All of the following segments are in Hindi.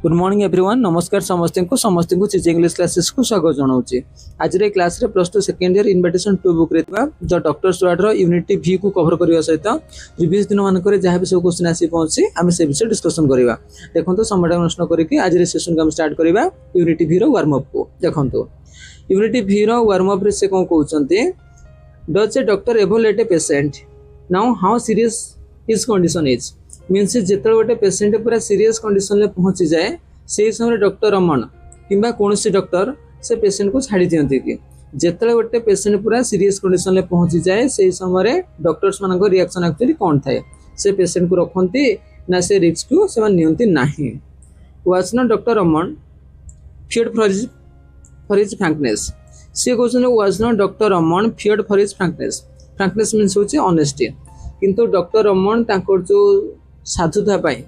Good morning everyone. नमस्कार समस्त को चीज इंग्लिश क्लासेस को स्वागत जनाऊँ। आज क्लास रे plus two second year invitation 2 book रे द डॉक्टर स्टुअर्ट रो यूनिटी भी को कवर करबा सहित प्रीवियस दिन मानक जहाँ भी सब क्वेश्चन आसी पहुंची आम से विषय डिस्कशन करबा। देखंतो समय नष्ट करके आज रे सेशन को हम स्टार्ट करबा यूनिटी भी रो वार्म अप को। देखंतो यूनिटी भी रो वार्म अप रे से कोन कहउचंती, does a doctor evaluate a patient now how serious his condition is. Means जिते गोटे पेसेंट पूरा सीरियस कंडीशन में पहुंची जाए से समय डॉक्टर रमन किंबा कौन डॉक्टर से पेसेंट को छाड़ी दियंती कि जिते गोटे पेसेंट पूरा सीरियस कंडीशन में पहुंची जाए से समय डॉक्टर्स मान रिएक्शन एक्चुअली कौन थाए, से पेसेंट को रखती ना से रिस्क को से नियंती नहीं। Was not doctor Raman feared for his frankness. सी कहते was not doctor Raman feared for his frankness. Frankness means होची ऑनेस्टी। किंतु डॉक्टर रमन तांकर जो साधुता पाई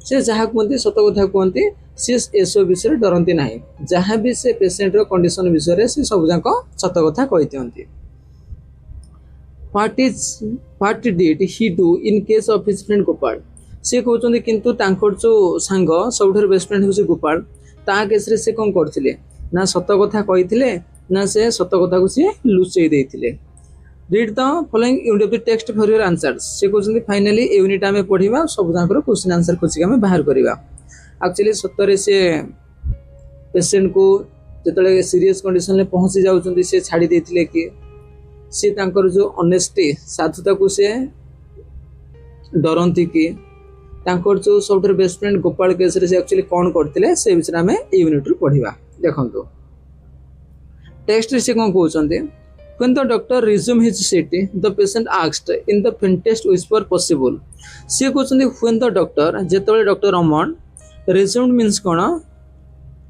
से जहाँ कहते सत कथा कहते सी एसब विषय डरती ना। जहाँ भी से पेसेंट रो कंडीशन विषय से सब जाक सत कथा कही दियंती। What did he do in case of his friend Gopal. सी कहते किंतु तांकर जो सांग सबुठ बेस्ट फ्रेंड हूँ गोपाल ता केस रे से कौन करथिले ना सत कथा कही ना से सत कथा को सी लुचेई देथिले। Read the following unit of the text for your answers. से कहते फाइनाली यूनिट आम पढ़ा सब जाकर क्वेश्चन आंसर खोजिक आम बाहर करवा। एक्चुअली सतरे से पेसेंट को जिते सीरियस कंडीशन में पहुंची जाऊँच से छाड़ी देते कि सी तांकर जो ऑनेस्टी साधुता को से डरती कि तांकर जो सब बेस्ट फ्रेंड गोपाल केस रे से एक्चुअली कौन करते से विषय आम यूनिट रु पढ़ा। देखो टेक्स्ट से कौन कहते, when the doctor resumed his seat the patient asked in the faintest whisper possible। सी कहते when the doctor जेतबे डॉक्टर रमन resumed means कौन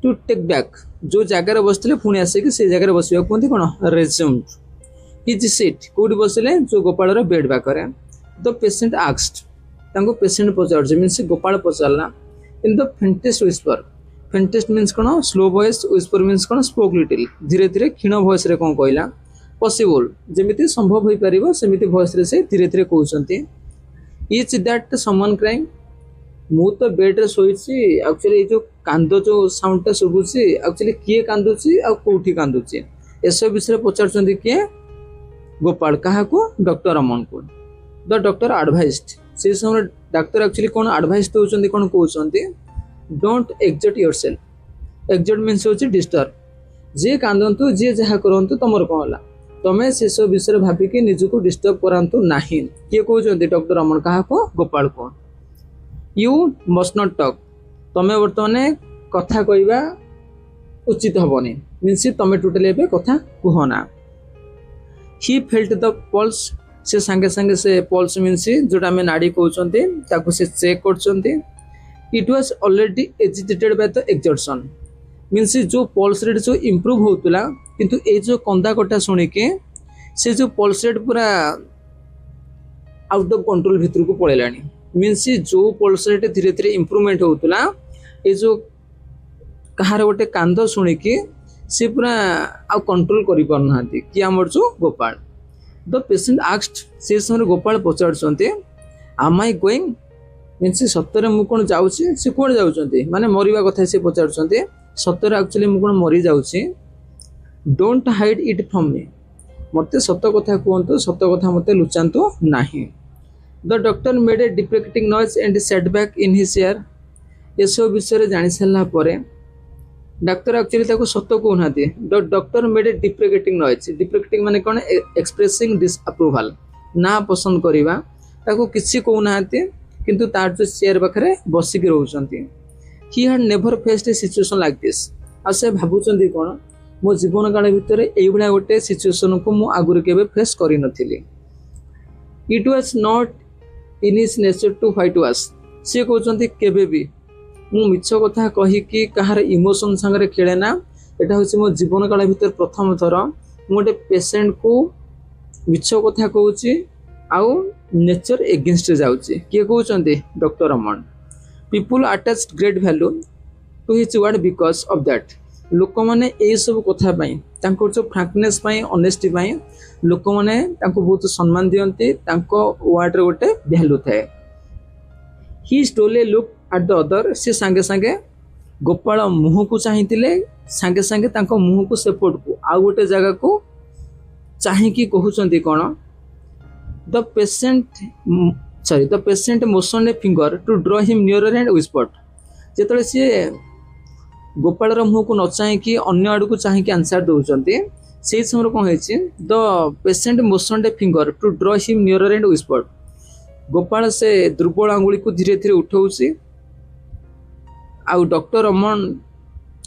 to take back जो जगह बसते पुणी आसिक से जगह बसवा कहते कौन resumed his seat कौट बसले जो गोपाल बेड पाखे। the patient asked तांको पेसेंट पचार मीन्स गोपाल पचारला in the faintest whisper। faintest means कौन स्लो वॉइस, whisper means कौन स्पोक लिटिल धीरे धीरे क्षीण वॉइस रे कौन कहला पॉसिबल जमी संभव हो पार सेमती वॉइस रे से धीरे धीरे कहते। Is that someone crying. मु तो बेड रे सोईची एक्चुअली जो कांद जो साउंड शुभुची एक्चुअली किए कांदुची आ कोठी कांदुची एसब विषय पचार किए गोपाल क्या डॉक्टर रमन को। द डॉक्टर एडवाइज्ड से समय डाक्तर एक्चुअली कौन एडवाइस दौरान कौन कहते डोंट एक्जट योरसेल्फ। एक्जट मीन्स होची डिस्टर्ब। जे कांदंतु जे जहाँ करंतु तमर कौन है तमें से सब विषय भाविक निजक डिस्टर्ब करातु नाही। किए कहते डॉक्टर रमन क्या गोपाल को। यू मस्ट नॉट टॉक तमें बर्तमान कथा कहवा उचित हेनी मीन्स तमें टोटाली कथा कहना। ही फेल्ट द पल्स से सांगे सांगे से पल्स मीन्स जोटा आम नाड़ी कहते से चेक कर। It was already agitated by the exertion means जो पल्स रेट जो इम्प्रूव होता किंतु ये जो कंदा कटा शुणिके से जो पल्स रेट पूरा आउट ऑफ कंट्रोल भितर को पड़ेगा। मीन्स जो पल्स रेट धीरे धीरे इम्प्रूवमेंट होता ये जो कहार गोटे कांद शुणिकी सी पूरा आ कंट्रोल कर पारना कि आमर जो गोपाल। द पेशेंट आस्क्ड से समय गोपाल पचार आम आई गोइंग मीन्स सतरे मु कौन जाऊँगी से कौन जाऊँच माने मरवा कथा से पचार सतरे एक्चुअली मु कौन मरी जाऊँगी। Don't hide it from me मत सत कथा कहतु सत कथा मत लुचातु नहीं। The doctor made a deprecating noise and set back in his chair. ये सब विषय जानी सारा पर डाक्तर एक्चुअली सत कहना। The doctor made a deprecating noise. Deprecating माने कौन एक्सप्रेसिंग डिसअप्रूवल ना पसंद करवा किसी कहना किंतु तार जो चेयर पाखे बसिक रोचंती। He had never faced a situation like this. आ से भावुंट कौन मो जीवन काल भितर ये गोटे सिचुएशन को मु आगुरी केबे फेस करि नथिली। It was not in his nature to fight was. सी कहते केबे भी मु मिछ कथा कहीकि कहार इमोशन संगे खेले ना। एटा होछि मो जीवन काल भितर प्रथम थर मु गोटे पेसेंट को मिछ कथा कहूची आउ नेचर एगेंस्ट जाउची। किए कहते doctor Raman. People attached great value to his word because of that. लोक मैंने यही सब कथापी जो फ्रांकनेस ऑनेस्टी लोक मैंने बहुत सम्मान दियंती वर्ड रे गोटे वैल्यू थाए। He stole A look at the other से सांगे सांगे गोपाल मुह को चाहिए सांगे सांगे तांको मुह को सेपट को आउ गोटे जगह को चाहिए कहते कौन the patient motion a finger to draw him near and whispered जो सी गोपाल मुह को न चाहिए अन्य आड़ को चाहिए आंसर दौरान से समय कौन है the patient motion a finger to draw him near and whispered Gopal से दुर्बल आंगुली को धीरे धीरे उठाऊँ आउ डॉक्टर अमन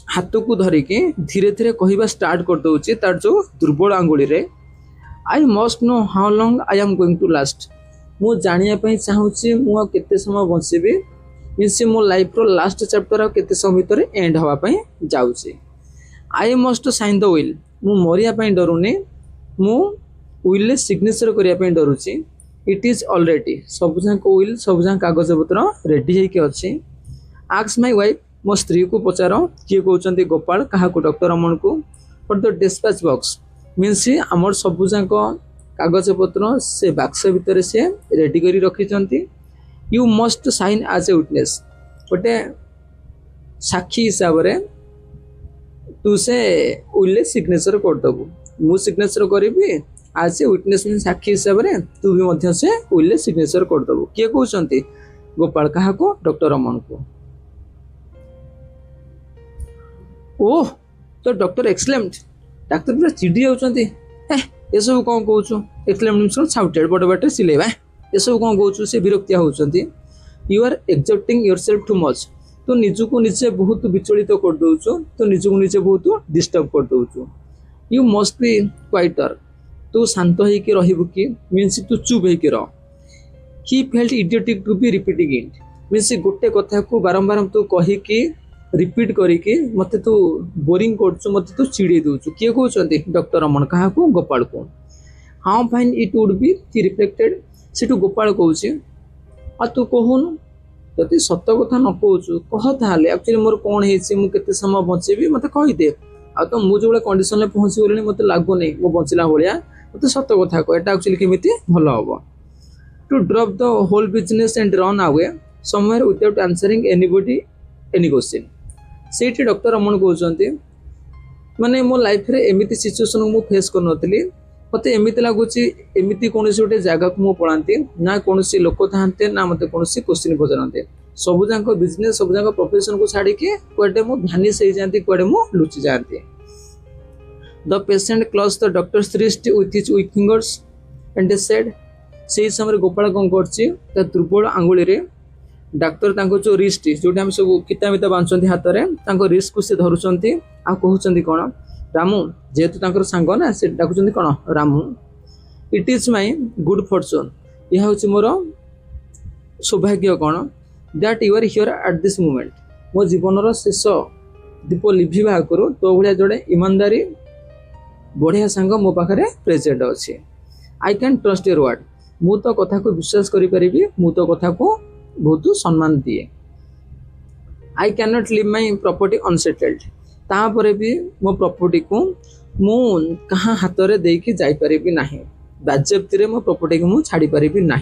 हाथ को धरिकी धीरे धीरे कहवा स्टार्ट कर दूची तार जो दुर्बल आंगुली रे I must know how long I am going to last मु जानिया पई चाहूची मु केते समय बंचीबी मीन्स मो लाइफ रो लास्ट चैप्टर आ केते समय भीतर एंड हवा पई जाउची I must sign the will मु मरिया पई डरुनी मु विल ले सिग्नेचर करिया पई डरुची इट इज ऑलरेडी सब जाक विल सब जाक कागज पत्र रेडी हेकी अछि आस्क माय वाइफ मो स्त्री को पचार किए कहते गोपाल क्या डॉक्टर अमन को for the dispatch box means आमर सबू जाक कागज पत्र से बाक्स भितर से रेडी कर रखी you must sign as a witness गोटे साक्षी हिसाब से तू से विल सिग्नेचर करदेबू मु सिग्नेचर करी आज ए विटनेस मीन साक्षी हिसाब से तू भी से विल सिग्नेचर करदेबू किए कहते गोपाल क्या डॉक्टर अमन को ओह तो डॉक्टर एक्सलेम्ड डाक्तर पूरा चिड़ी जाऊँच ये सब कौन कौचु एक्सलेम्ड छाउटेड बड़े बाटे सिलेबा ये सब कौन कौचु से विरक्तिया होती you are exhausting yourself too much तो निजको निजे बहुत विचलित कर दौचु तो निजको निजे बहुत डिस्टर्ब कर दौचु यू मस्ट बी क्वाइटर तू शांत होइके रहबु कि मीन्स तू चुप होइके रह ही felt idiotic to be repeating it means गोटे कथा को बारंबार तू कहीकि रिपीट करिके मते तू बोरिंग करछु मते तू चिड़ी दउछु किए कहउछंती डॉक्टर अमन कहा को गोपाल को how fine it would be ती रिफ्लेक्टेड सेटू गोपाल कहउछि आ तू कहून जदि सत्य कथा न कहउछु कह ताले एक्चुअली मोर कोन हेछि मु केते समय बचेबी मते कहि दे आ तो मु जो कंडीशन ले पहुंची गेलनी मते लागो नै मु बंचिला भलिया मते सत्य कथा को एटा एक्चुअली केमिति भलो हबो to drop the whole business and run away somewhere without answering anybody any question सेठी डॉक्टर अमन कहते माने मो लाइफ रे एमिति सिचुएशन मु फेस कर नथली मते एमिति लागुची एमिति कोनोसी गोटे जगह को मु पळांती ना कोनोसी लोक थांते ना मते कोनोसी क्वेश्चन पचारते सब जाक बिजनेस सब जाक प्रोफेशन को छाड़ी के कोडे मु भानिस हो जाती कोडे मु लुचि जाती the patient close the doctor's wrist with his weak fingers and said से समय गोपाल कौन कर दुर्बल आंगुली रे डाक्तर तांको जो रिस्ट जो हम सब किता मिता बांधुंट हाथ में रिस्ट को से धरुंच आ कहते कौन रामू जेहेतु तांकर सांग ना से डाकुंट कौन Ramu it is my good fortune यह हूँ मोर सौभाग्य कौन that you are here at this moment मो जीवन शेष दीप लिभा आगु तो भाया जोड़े ईमानदारी बढ़िया सांग मो पाखे प्रेजेंट अच्छे I can trust your word मु तो कथा को विश्वास करी मु तो कथा को बहुत सम्मान दिए I can not live my property unsettled तापर भी मो प्रॉपर्टी को मु कहाँ हाथ में देकी जापरि ना बाज्याप्ति मो प्रॉपर्टी को मु छाड़ी पारि ना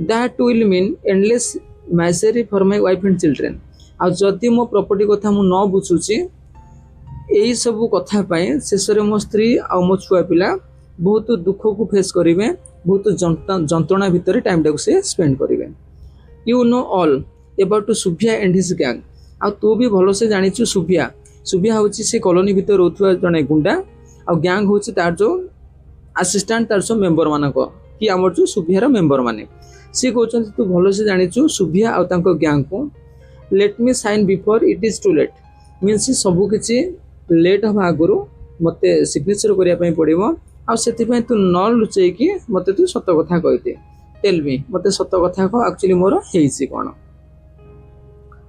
that will mean endless misery for my wife and children आ जदि मो प्रॉपर्टी कथा मु न बुझुची यही सब कथा शेष में मो स्त्री आ मो छुआ पिला बहुत दुख को फेस करेंगे बहुत जंत्रणा भितर टाइम टाक से स्पेंड करेंगे you know all about to Subbiah and his gang आ तू भी भल से जानिचु सुभिया सुभिया हूँ से कॉलोनी भितर रोथुआ जड़े गुंडा आ गैंग हूँ तार जो असिस्टेंट तार जो मेंबर मान कि आमर जो सुभियार मेंबर माने सी कहते तू भल से जानिचु सुभिया आ गैंग को let me sign before it is too late means सबू किसी लेट हवा आगु मत सिग्नेचर करने पड़ो आସେଥିପାଇଁ तू न लुचेकी मते तू सत कथा कहते टेल मी मते सत कथा को एक्चुअली मोर हेइसी कोन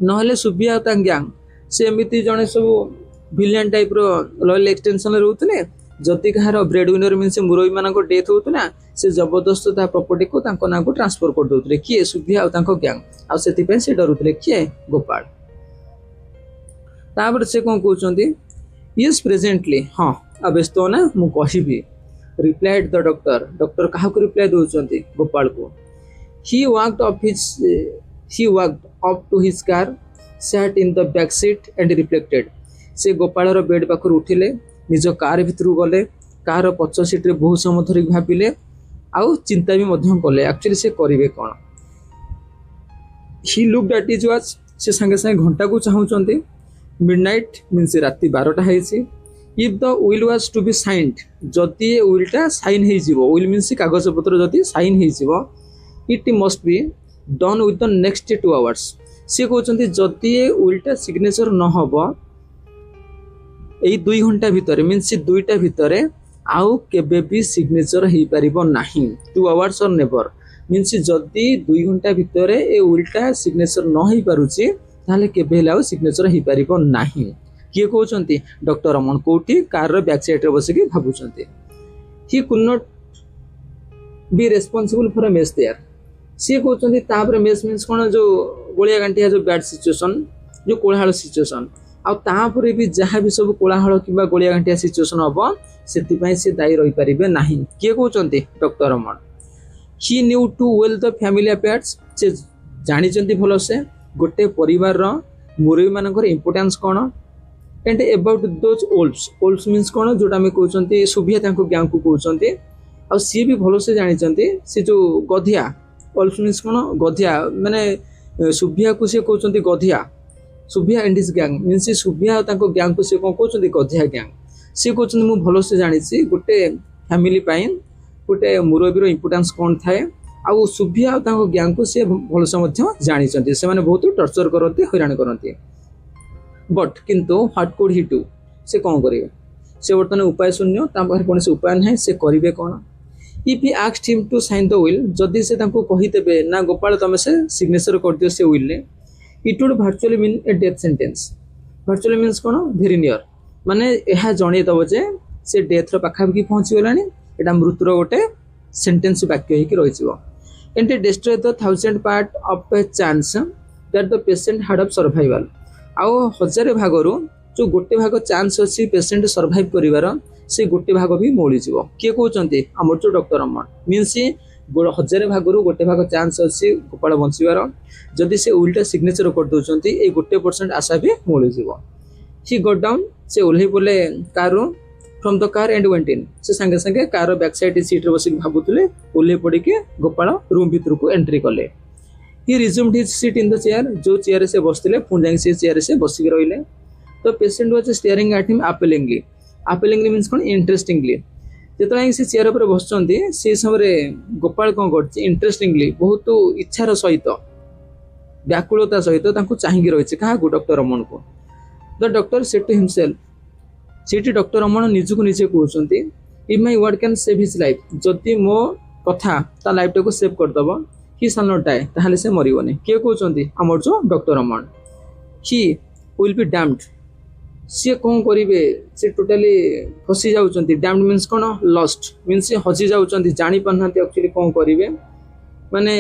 नहले सुबिया ता गैंग से एमिति जने सब विलेन टाइप रो लॉयल एक्सटेंशन रहउतले जति कहार ब्रेड विनर मीन्स मुरई मान को डेथ होतला से जबरदस्त ता प्रॉपर्टी को तांको ना को ट्रांसफर कर दोतले किए सुबिया आ तांको गैंग आ सेतिପାଇଁ से डरुतले किए गोपाल तापर से कोन कहउचंदी यस प्रेजेंटली हां आ व्यस्त ना मु कहिबी रिप्लाइड द डॉक्टर डॉक्टर कहा को रिप्लाई दउचंती गोपाल को he walked up to his car sat in the back seat and reflected. से गोपाल बेड पाखर उठिले निज कार भितर गले कार पछ सीट रे बहुत समय धरी भाविले आउ चिंता भी मध्यम कले एक्चुअली से करिवे कोन he looked at his watch से संगे संगे घंटा को चाहूचंती मिडनाइट मीन्स राति 12टा है if the will was to be signed जदि विलटा साइन हो जीवो विल मीन्स कागज पत्र जदि साइन हो जीवो it must be done with the next 2 hours से कहते जदि विलटा सिग्नेचर न हबो यही 2 घंटा भितर मीन्स 2टा भितर आउ केबे भी सिग्नेचर हो पारिबो नाही 2 आवर्स और नेवर मीन्स जदि 2 घंटा भितर ए विलटा सिग्नेचर न हो पारुची ताले केबे हेला सिग्नेचर हो पारिबो नाही किए कहते डॉक्टर रमन कोठी कार रो बैक साइड रे बसिकी भाबुचंती he could not be responsible for a mess there सी कहते तापर मेस मीन्स कोन जो गोलिया गांठिया जो बैड सिचुएशन जो कोलाहल सिचुएशन आ तापर भी जहाँ भी सब कोलाहल किबा गोलिया गांठिया सिचुएशन हबो सेति पई से दायी रही पारिबे नाही किए कहते doctor Raman he knew too well the family affairs से जानिचंती भलो से गोटे परिवार रो मुरबी मानकर इंपोर्टेंस कोन and about those olds means कोन जोटा हम कहते सुभिया तांको ज्ञान को कहते आ सी भी भलो से जानिचंती से जो गधिया ओल्स मीन्स कोन गधिया माने सुभिया को से कहते गधिया सुभिया एंड हिज गैंग मीन्स सुभिया तांको गैंग को से कोन कहते गधिया गैंग से कहते मु भलो से जानिछि गोटे फैमिली पाइन गोटे मुरबीर इंपोर्टेंस कौन थाए आउ सुभिया तांको गैंग को से भल से मध्य जानिचंती से माने बहुत टर्चर करते हैरान करते बट किंतु व्हाट कुड ही डू से कौन करिवे से वर्तमान उपाय शून्य ता पाखरे कोन से उपाय नाही से करिवे कोन if he asked him to sign the will जदि से तांको कहितेबे ना गोपाल तमे से सिग्नेचर कर दियो से will lay it would virtually mean A death sentence virtually means cone very near माने एहा जणे दबो जे से डेथ रो पाखा भी पहुंची गेलानी एटा मृत्युर गोटे सेंटेंस वाक्य ही रही छिवो and destroy the 1000 part of a chance that the patient had of survival आउ 1000 भागरु जो गोटे भाग चांस अछि पेशेंट सर्वाइव करिवार से गोटे भाग भी मोली जिवो के कहउचंती हमर जो डॉक्टर रमन मीन्स 1000 भागरु गोटे भाग चांस अछि गोपाल बंचिवार जदि से उल्टा सिग्नेचर कर दोचंती ए गोटे % आशा भी मोली जिवो ही गॉट डाउन से ओल्हे बोले car from the car and went in से संगे संगे कार बैक साइड सीट रे बसिक भाबुतले ओल्हे पड़ी के गोपाल रूम भीतर को एंट्री कले he resumed his seat in the chair जो चेयर से बसतिले पुन जाई से चेयर से बसिक रहिले तो patient was staring at him appealingly means कोन इंटरेस्टिंगली जेतला से चेयर ऊपर बसचंती से समय गोपाल कोन करछि इंटरेस्टिंगली बहुत इच्छार सहित व्याकुलता सहित तांको चाहिकी रहिछि कहा डॉक्टर रमन को the doctor said to himself सीटी डॉक्टर रमन निज को निजे कहउचंती if my word can save his life जदि मो कथा ता लाइफ को सेव कर दबो ही शैल नॉट डाई ताहले से मरिबोनी के कहउचंती हमर जो doctor Raman he will be damned से कौन करिवे से टोटली फसी जाउचंती डैम्ड मींस कोन लॉस्ट मींस हजी जाउचंती जानि पन्नाती एक्चुअली कौन करिवे माने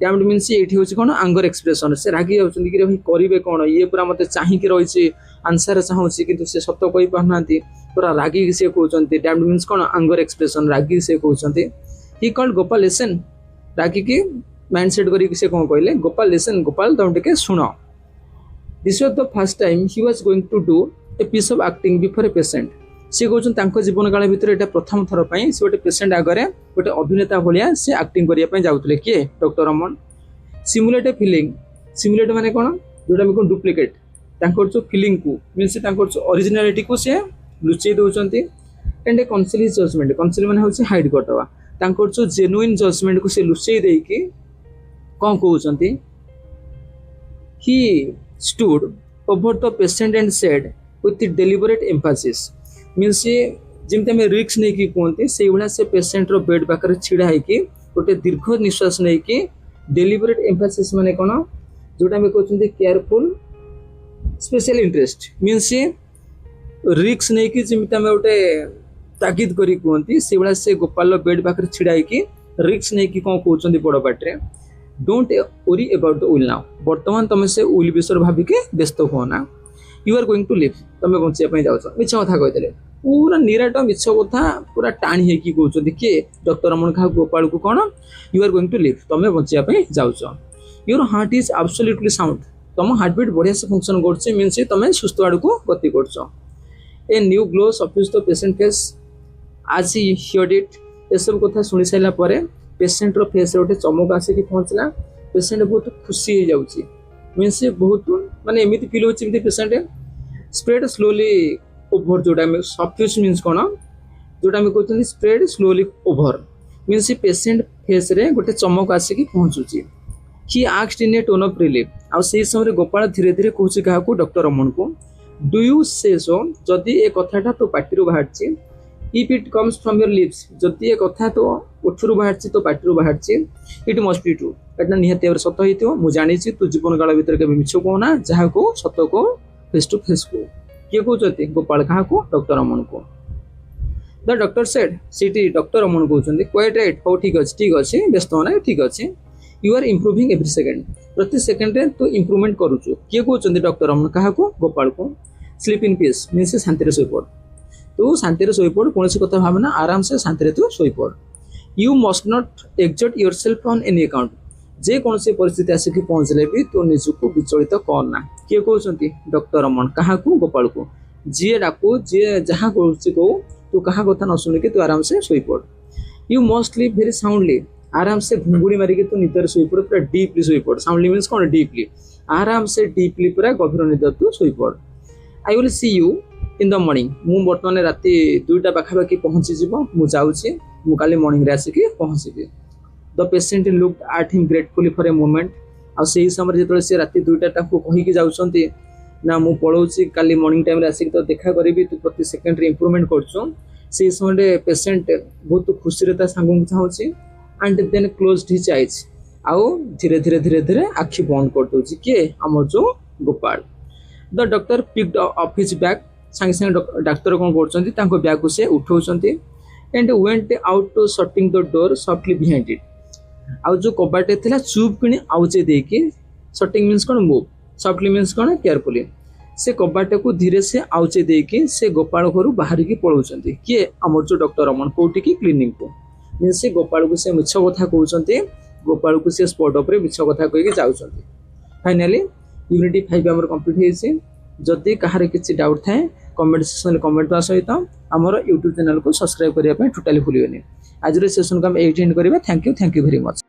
डैम्ड मींस एठी होची कोन एंगर एक्सप्रेशन से रागी जाउचंती कि भाई करिवे कोन ये पूरा मते चाहि कि रहिछि आंसर चाहूँ किंतु से सत कहि पानाती पूरा रागी से कहउचंती डैम्ड मींस कोन एंगर एक्सप्रेशन रागी से कहउचंती ही कॉल्ड गोपाल लिसन रागी की माइंडसेट करी से कौन कहले गोपाल लिसन गोपाल तुम टिके सुनो this was the first time he was going to do a piece of acting before a patient से कहउचन तांको जीवन काल भितर एटा प्रथम थर पई से गोटे पेशेंट आगरे गोटे अभिनेता भलिया से एक्टिंग करिया पई जाउतले के doctor Raman simulate a feeling simulate माने कोन जोटा में कोन डुप्लीकेट तांको जो फीलिंग को मींस तांको जो ओरिजिनलिटी को से लुचै दोचंती and a counsel judgement counsel माने होछि हाइड करतवा तांको जो जेन्युइन जजमेंट को से लुचै देई कि कोन कहउचंती he stood over the patient and said with deliberate emphasis means जिमते में रिक्स नहीं कि कहते से भाया से पेशेंट रो बेड पाखरे छिड़ा है कि गोटे दीर्घ निश्वास नहीं कि डेलिबरेट एम्फासिस माने कोन जोटा में कहते केयरफुल स्पेशल इंटरेस्ट मीन्स रिक्स नहीं कि जिमते में गोटे ताकीद करी कहते से भाया से गोपाल बेड पाखरे छिड़ा है कि रिक्स नहीं कि कौन कहते बड़ पाटे don't worry about the will now वर्तमान तुम से विल विषय भाविके व्यस्त हो ना you are going to live तुम बंचिया जाऊँ मिछ कथा कहते पूरा निराट मिछ कथा पूरा टाणी है कि कहते किए डॉक्टर रमन क्या गोपाल को कौन you are going to live तुम बंचिया जाऊँ your heart is absolutely sound तुम हार्टबिट बढ़िया से फंक्शन कर मीनस तुम सुस्थ आड़ को गति कर a new glow suffuse the patient face आज ही हियर्ड इट ये सब कथा शुणी सारा पेशेंट फेस गोटे चमक आसिक पहुँचला पेशेंट बहुत खुशी हो जाऊँगी मीनस बहुत माने एमती फिल होती पेशेंट स्प्रेड स्लोली ओभर जोटा सफ्यूज मीनस कौन जोटा कहते spread slowly over means patient face रे गोटे चमक आसिक पहुँचुची he asked in a tone of relief आ से समय गोपाल धीरे धीरे कहूँ क्या डॉक्टर रमन को डू यू से सो जदि ए कथाटा तो पार्टी बाहर if it comes from your lips जदि ए कथा तो ओठरू बाहर तो पार्टी बाहर इट मस्ट बी ट्रू एटा निहाती भाव सत हो मुझे जानी तू जीवन काल भर के मिछ कहना जहाँ को सत को फेस टू फेस को किए कहते गोपाल क्या डॉक्टर रमन को द डॉक्टर सेड सीटी डॉक्टर रमन कहते क्वाइट राइट हो ठीक अच्छे व्यस्त होना ठीक अच्छे you are improving every second प्रति सेकेंड तो इम्प्रूवमेंट करुचु किए कहते डॉक्टर रमन क्या गोपाल को स्लीप इन पीस मीन से शांति शोपड़ तू शांति शोपड़ कौन कथा भावना आराम से शांति तू शोपड़ you must not exert yourself on any account जे कौन से परिस्थिति आसिक पहुँचले भी तू निजक विचलित करना किए कहते डॉक्टर रमन क्या गोपाल को जी डाकू जी जहाँ कह तू क्या कथा न शुणिक तू आराम से शोपड़ you must sleep very soundly आराम से घुंगुड़ी मारिक तू निदर शोपड़ पूरा डीपली शोपड़ साउंडली मीन्स कौन डीपली आराम से डीपली पूरा गभीर निद तू शोपड़ I will see you in the morning मु बर्तमान राति 2टा पाखापाखि पहुँची मुझे काली मॉर्निंग आसिक पहुँची the patient looked at him gratefully for a moment आ से समय जो सी राति 2टा कहीकि जाऊँगी ना मु पढ़ाऊँगी काली मॉर्निंग टाइम आसिक तो देखा करी तू प्रति सेकेंड इम्प्रूवमेंट कर से समय पेशेंट बहुत खुशी सांग चाहूँगी and then closed his eyes आउ धीरे धीरे धीरे धीरे आखि बंद कर दूसरी किए आमर जो Gopal the doctor picked up his bag सांगे सांगे डाक्तर कौन कर बैग को से उठाऊँ and went out to shutting the door softly behind it आउ जो कबाटे था चुप कि आउचे देकी शटिंग मीन्स कौन मूव सॉफ्टली मीन्स कौन केयरफुली से कबाटे को धीरे से आउचे देकी से गोपाल घर बाहर की पलाऊँ किए आमर जो डॉक्टर रमन कौटी की क्लिनिक को मीन्स से गोपाल को से मिछ कथा कहते गोपाल को से स्पॉट उपर मिछ कथा कहीकि जाऊँ फाइनाली यूनिटी 5 आमर कंप्लीट होती जदि कहार किसी डाउट थाए कमेंट सेक्शन कमेंट देवा सहित आमर यूट्यूब चैनल को सब्सक्राइब करने टोटाली भूलिए आज सेशन को आम एंड करा थैंक यू वेरी मच।